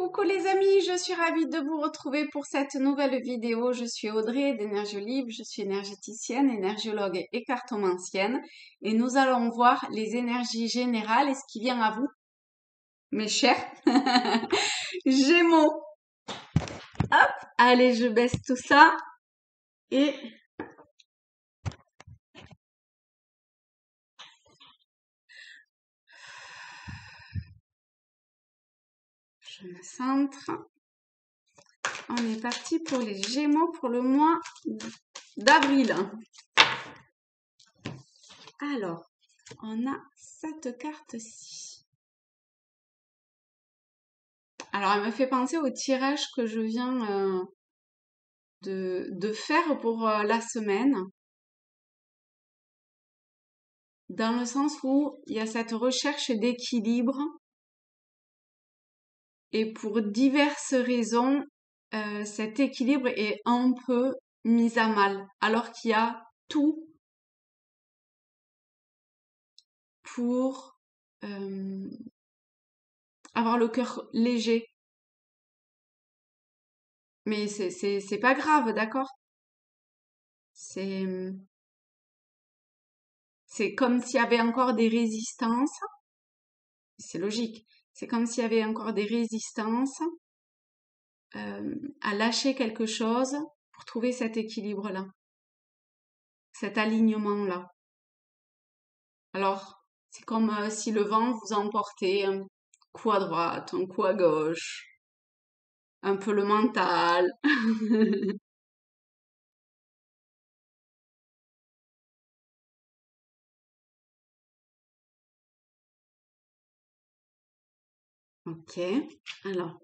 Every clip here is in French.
Coucou les amis, je suis ravie de vous retrouver pour cette nouvelle vidéo. Je suis Audrey d'Énergiolive, je suis énergéticienne, énergiologue et cartomancienne et nous allons voir les énergies générales et ce qui vient à vous, mes chers Gémeaux. Hop, allez, je baisse tout ça et je me centre. On est parti pour les Gémeaux pour le mois d'avril. Alors, on a cette carte-ci. Alors, elle me fait penser au tirage que je viens de faire pour la semaine, dans le sens où il y a cette recherche d'équilibre et pour diverses raisons, cet équilibre est un peu mis à mal, alors qu'il y a tout pour avoir le cœur léger. Mais c'est pas grave, d'accord? C'est c'est comme s'il y avait encore des résistances. C'est logique. C'est comme s'il y avait encore des résistances à lâcher quelque chose pour trouver cet équilibre-là, cet alignement-là. Alors, c'est comme si le vent vous emportait un coup à droite, un coup à gauche, un peu le mental. Ok, alors,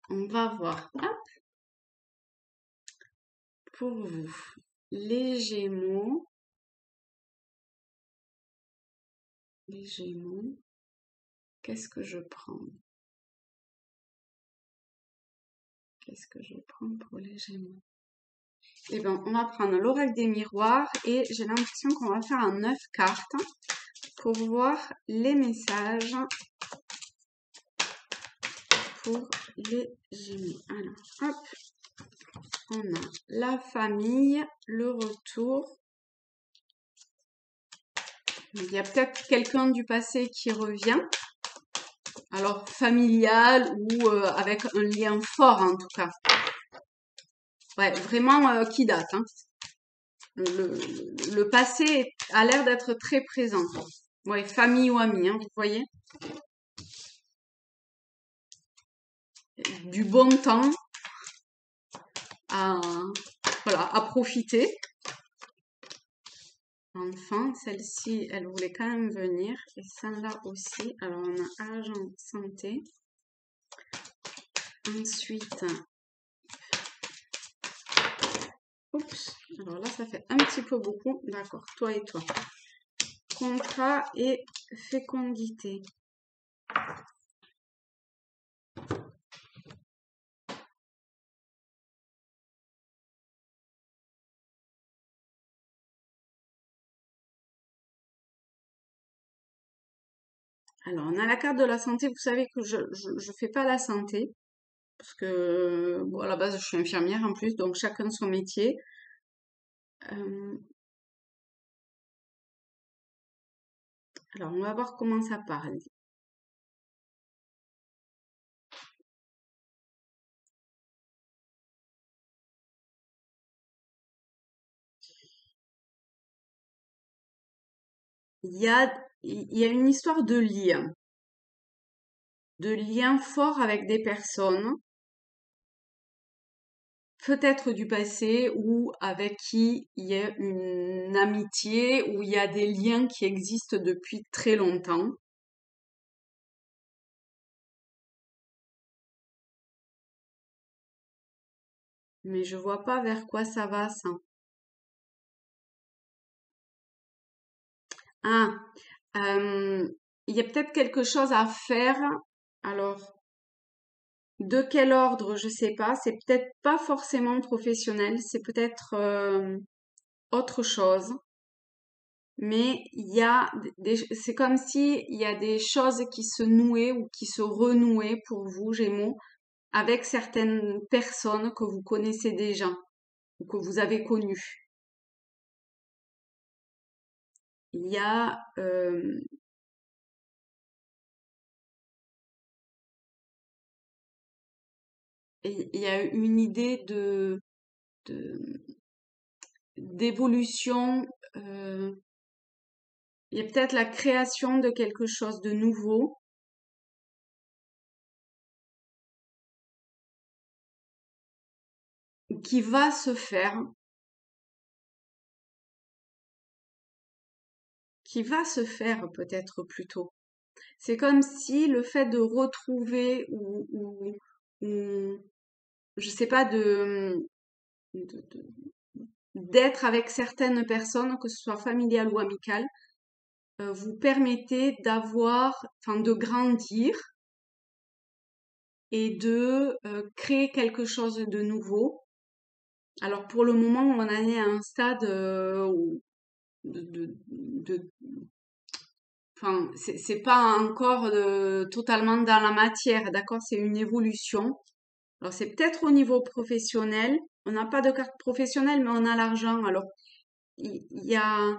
on va voir, hop, pour vous, les Gémeaux, qu'est-ce que je prends? Qu'est-ce que je prends pour les Gémeaux? Eh bien, on va prendre l'oracle des miroirs et j'ai l'impression qu'on va faire un 9 cartes pour voir les messages pour les Gémeaux. Alors, hop, on a la famille, le retour. Il y a peut-être quelqu'un du passé qui revient. Alors, familial ou avec un lien fort en tout cas. Ouais, vraiment qui date. Hein. Le passé a l'air d'être très présent. Ouais, famille ou amis, hein, vous voyez. Du bon temps à, voilà, à profiter. Enfin, celle-ci, elle voulait quand même venir. Et celle-là aussi. Alors, on a argent, santé. Ensuite, oups, alors là, ça fait un petit peu beaucoup. D'accord, toi et toi. Contrat et fécondité. Alors, on a la carte de la santé. Vous savez que je fais pas la santé. Parce que, bon, à la base, je suis infirmière en plus, donc chacun son métier. Alors, on va voir comment ça parle. Il y a une histoire de lien fort avec des personnes, peut-être du passé ou avec qui il y a une amitié, ou il y a des liens qui existent depuis très longtemps. Mais je vois pas vers quoi ça va, ça. Ah, euh, il y a peut-être quelque chose à faire. Alors, de quel ordre, je sais pas. C'est peut-être pas forcément professionnel, c'est peut-être autre chose. Mais il y a c'est comme si il y a des choses qui se nouaient ou qui se renouaient pour vous, Gémeaux, avec certaines personnes que vous connaissez déjà ou que vous avez connues. Il y a, il y a une idée de- d'évolution. Il y a peut-être la création de quelque chose de nouveau qui va se faire, qui va se faire peut-être plutôt. C'est comme si le fait de retrouver ou je sais pas, de- d'être avec certaines personnes, que ce soit familiales ou amicales, vous permettez d'avoir, enfin, de grandir et de créer quelque chose de nouveau. Alors pour le moment, on en est à un stade où enfin, c'est pas encore totalement dans la matière, d'accord? C'est une évolution. Alors c'est peut-être au niveau professionnel. On n'a pas de carte professionnelle, mais on a l'argent. Alors il y a,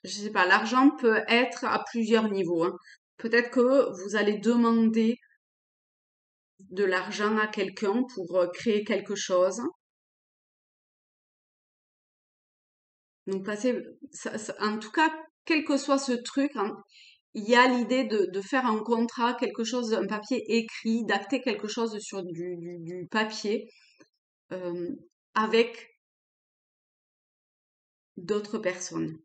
je sais pas, l'argent peut être à plusieurs niveaux, hein. Peut-être que vous allez demander de l'argent à quelqu'un pour créer quelque chose. Donc passer, en tout cas, quel que soit ce truc, hein, il y a l'idée de faire un contrat, quelque chose, un papier écrit, d'acter quelque chose sur du papier euh, avec d'autres personnes,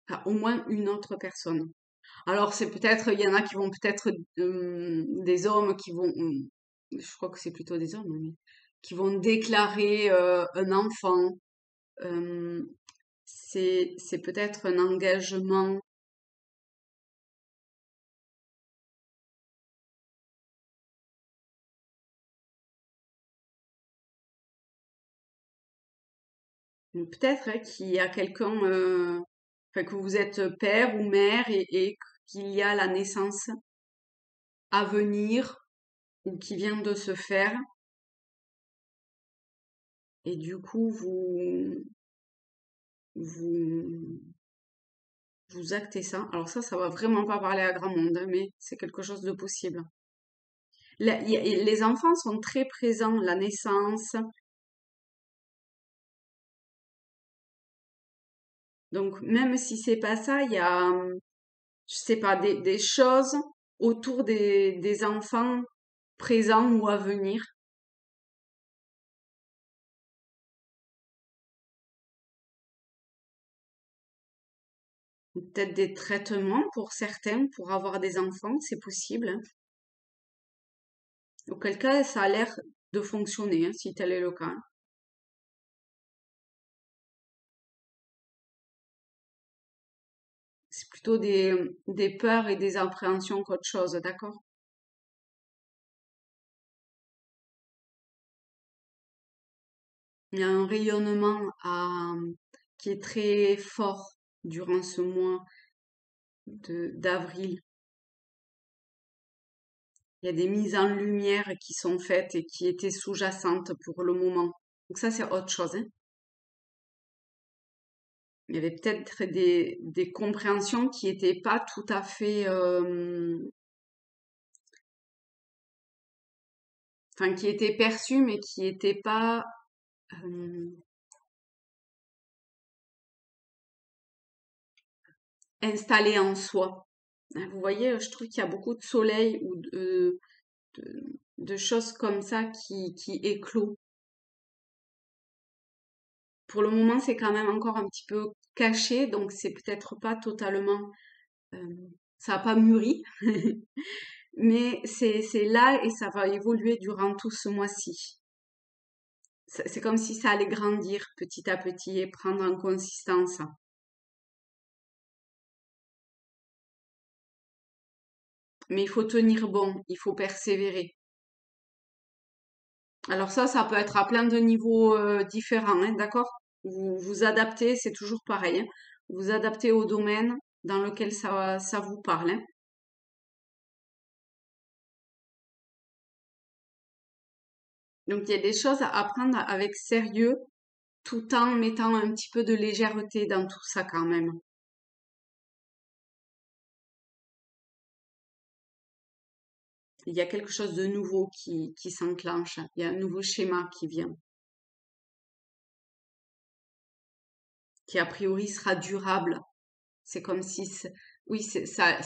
enfin, au moins une autre personne. Alors c'est peut-être, il y en a qui vont peut-être des hommes qui vont, je crois que c'est plutôt des hommes, mais qui vont déclarer un enfant. Euh, c'est peut-être un engagement. Peut-être hein, qu'il y a quelqu'un, enfin, que vous êtes père ou mère et qu'il y a la naissance à venir ou qui vient de se faire et du coup vous vous actez ça. Alors ça va vraiment pas parler à grand monde, hein, mais c'est quelque chose de possible. Les enfants sont très présents, la naissance. Donc même si c'est pas ça, il y a, je sais pas, des choses autour des enfants présents ou à venir. Ou peut-être des traitements pour certains pour avoir des enfants, c'est possible, hein. Auquel cas, ça a l'air de fonctionner, hein, si tel est le cas. C'est plutôt des peurs et des appréhensions qu'autre chose, d'accord? Il y a un rayonnement qui est très fort durant ce mois d'avril. Il y a des mises en lumière qui sont faites et qui étaient sous-jacentes pour le moment. Donc ça, c'est autre chose, hein. Il y avait peut-être des compréhensions qui étaient pas tout à fait, enfin, qui étaient perçues, mais qui étaient pas euh, installées en soi. Hein, vous voyez, je trouve qu'il y a beaucoup de soleil ou de choses comme ça qui éclosent. Pour le moment, c'est quand même encore un petit peu caché, donc c'est peut-être pas totalement, euh, ça n'a pas mûri, mais c'est là et ça va évoluer durant tout ce mois-ci. C'est comme si ça allait grandir petit à petit et prendre en consistance. Mais il faut tenir bon, il faut persévérer. Alors ça peut être à plein de niveaux différents, hein, d'accord? Vous vous adaptez, c'est toujours pareil, hein. Vous adaptez au domaine dans lequel ça vous parle, hein. Donc il y a des choses à apprendre avec sérieux tout en mettant un petit peu de légèreté dans tout ça quand même. Il y a quelque chose de nouveau qui s'enclenche. Il y a un nouveau schéma qui vient, qui a priori sera durable. C'est comme si, oui, ça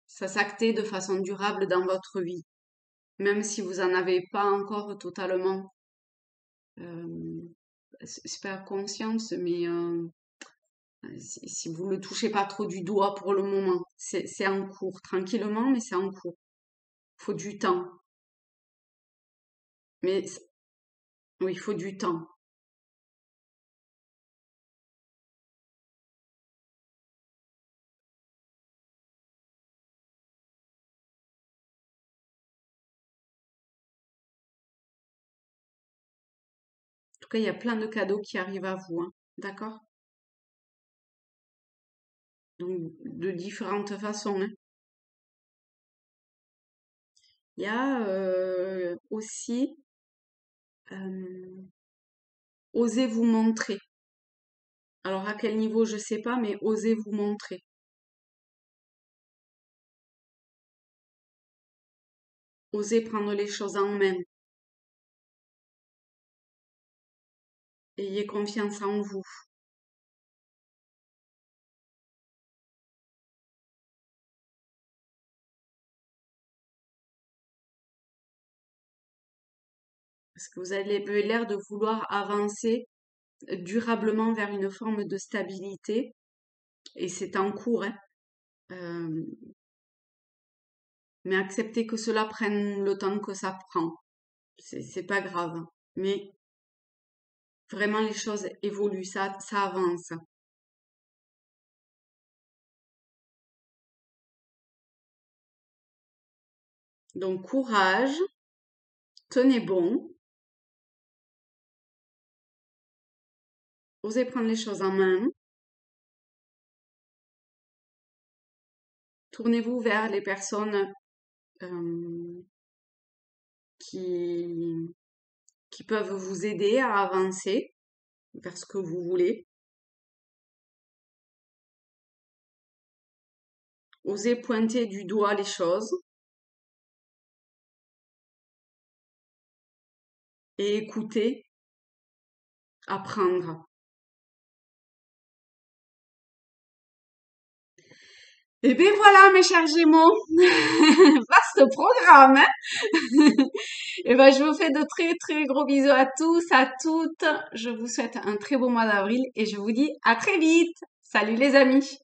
s'actait de façon durable dans votre vie, même si vous en avez pas encore totalement, euh, c'est pas conscience, mais si vous le touchez pas trop du doigt pour le moment, c'est en cours, tranquillement, mais c'est en cours. Faut du temps, mais oui, il faut du temps. En tout cas, il y a plein de cadeaux qui arrivent à vous, hein. D'accord? Donc, de différentes façons, hein. Il y a aussi euh, oser vous montrer. Alors à quel niveau, je sais pas, mais osez vous montrer. Osez prendre les choses en main. Ayez confiance en vous. Parce que vous avez l'air de vouloir avancer durablement vers une forme de stabilité. Et c'est en cours, hein. Euh, mais acceptez que cela prenne le temps que ça prend. C'est pas grave. Mais vraiment, les choses évoluent, ça avance. Donc, courage, tenez bon, osez prendre les choses en main, tournez-vous vers les personnes euh, qui, qui peuvent vous aider à avancer vers ce que vous voulez. Osez pointer du doigt les choses et écouter, apprendre. Et bien voilà, mes chers Gémeaux, vaste programme, hein. Et ben je vous fais de très très gros bisous à tous, à toutes. Je vous souhaite un très beau mois d'avril et je vous dis à très vite. Salut les amis.